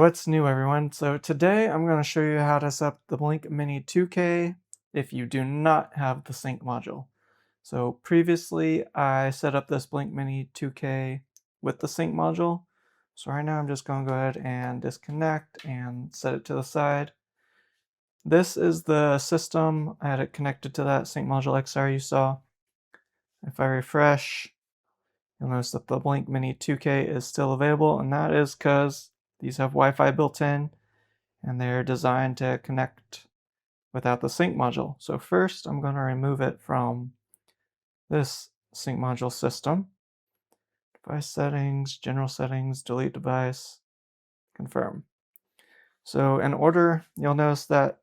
what's new everyone? So today I'm going to show you how to set up the Blink Mini 2K if you do not have the sync module. So previously I set up this Blink Mini 2K with the sync module. So right now I'm just going to go ahead and disconnect and set it to the side. This is the system. I had it connected to that sync module XR you saw. If I refresh, you'll notice that the Blink Mini 2K is still available, and that is because these have Wi-Fi built in and they're designed to connect without the sync module. So first I'm going to remove it from this sync module system. Device settings, general settings, delete device, confirm. So in order, you'll notice that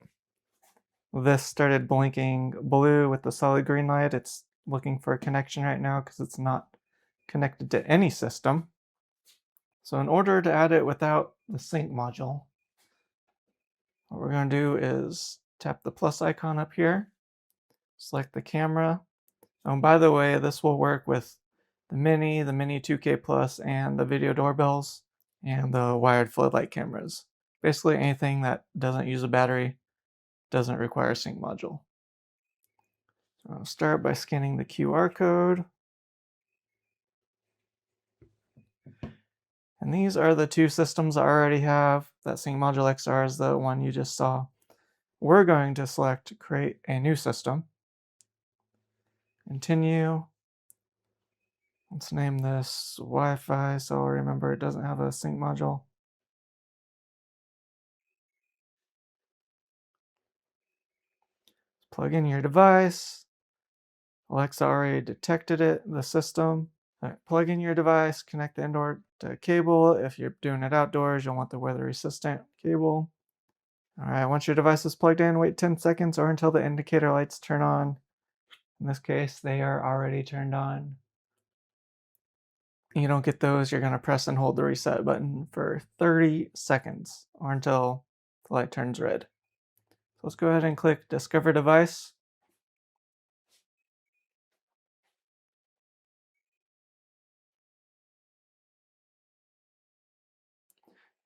this started blinking blue with the solid green light. It's looking for a connection right now because it's not connected to any system. So in order to add it without the sync module, what we're going to do is tap the plus icon up here, select the camera. And by the way, this will work with the Mini 2K Plus, and the video doorbells, and the wired floodlight cameras. Basically anything that doesn't use a battery, doesn't require a sync module. So I'll start by scanning the QR code. And these are the two systems I already have. That sync module XR is the one you just saw. We're going to select create a new system. Continue. Let's name this Wi-Fi so I'll remember it doesn't have a sync module. Plug in your device. Alexa already detected it, the system. Right, plug in your device, connect the indoor cable. If you're doing it outdoors, you'll want the weather resistant cable. All right, once your device is plugged in, wait 10 seconds or until the indicator lights turn on. In this case, they are already turned on. You don't get those, you're going to press and hold the reset button for 30 seconds or until the light turns red. So let's go ahead and click Discover Device.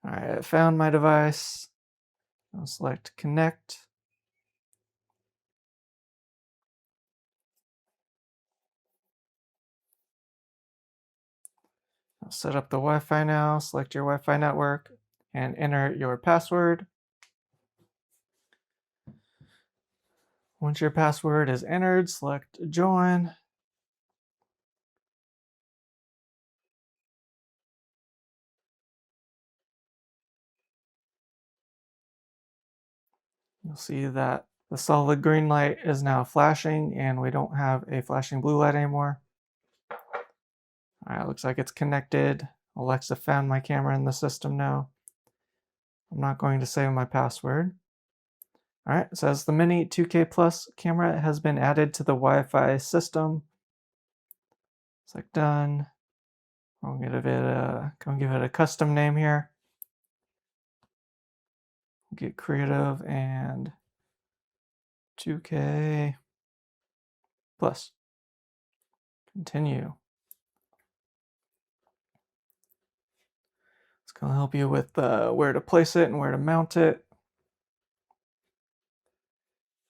All right, I found my device. I'll select Connect. I'll set up the Wi-Fi now, select your Wi-Fi network, and enter your password. Once your password is entered, select Join. You'll see that the solid green light is now flashing and we don't have a flashing blue light anymore. All right, looks like it's connected. Alexa found my camera in the system now. I'm not going to save my password. All right, it says the Mini 2K Plus camera has been added to the Wi-Fi system. Select done. I'll give it a custom name here. Get creative and 2K Plus. Continue. It's going to help you with where to place it and where to mount it.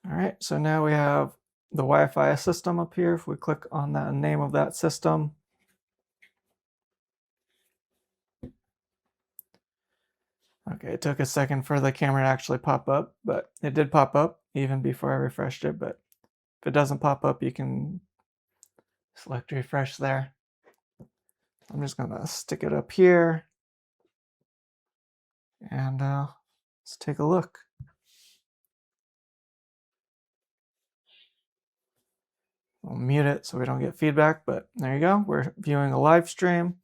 All right, so now we have the Wi-Fi system up here. If we click on the name of that system, okay, it took a second for the camera to actually pop up, but it did pop up even before I refreshed it. But if it doesn't pop up, you can select refresh there. I'm just gonna stick it up here and let's take a look. We'll mute it so we don't get feedback, but there you go. We're viewing a live stream.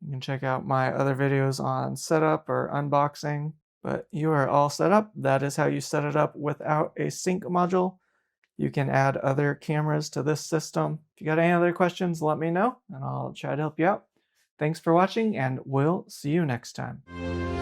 You can check out my other videos on setup or unboxing, but you are all set up. That is how you set it up without a sync module. You can add other cameras to this system. If you got any other questions, let me know and I'll try to help you out. Thanks for watching and we'll see you next time.